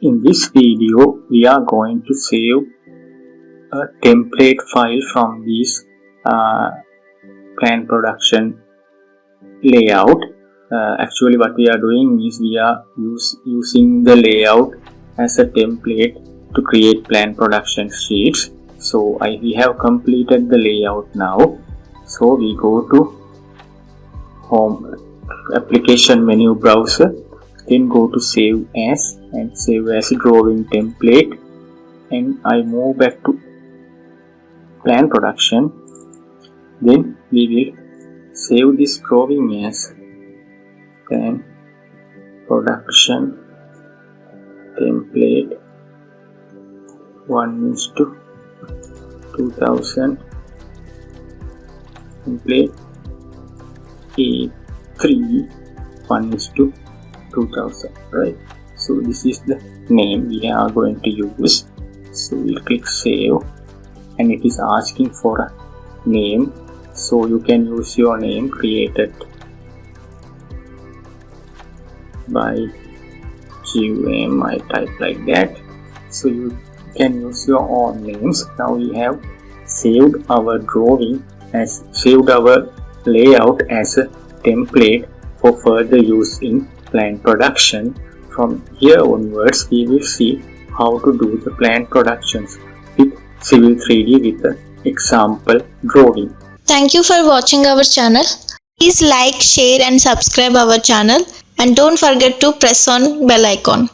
In this video, we are going to save a template file from this plan production layout. Actually, what we are doing is we are using the layout as a template to create plan production sheets. So we have completed the layout now. So we go to Home Application menu browser, then go to Save As and Save as Drawing Template, and I move back to Plan Production. Then we will save this drawing as Plan Production Template 1:2000 template A3 1:2000, right? So this is the name we are going to use. So we'll click save, and it is asking for a name, so you can use your name created by GUM. I type like that, so you can use your own names. Now we have saved our drawing as our layout as a template for further use in plan production. From here onwards, we will see how to do the plan productions with Civil 3D with the example drawing. Thank you for watching our channel. Please like, share and subscribe our channel, and don't forget to press on bell icon.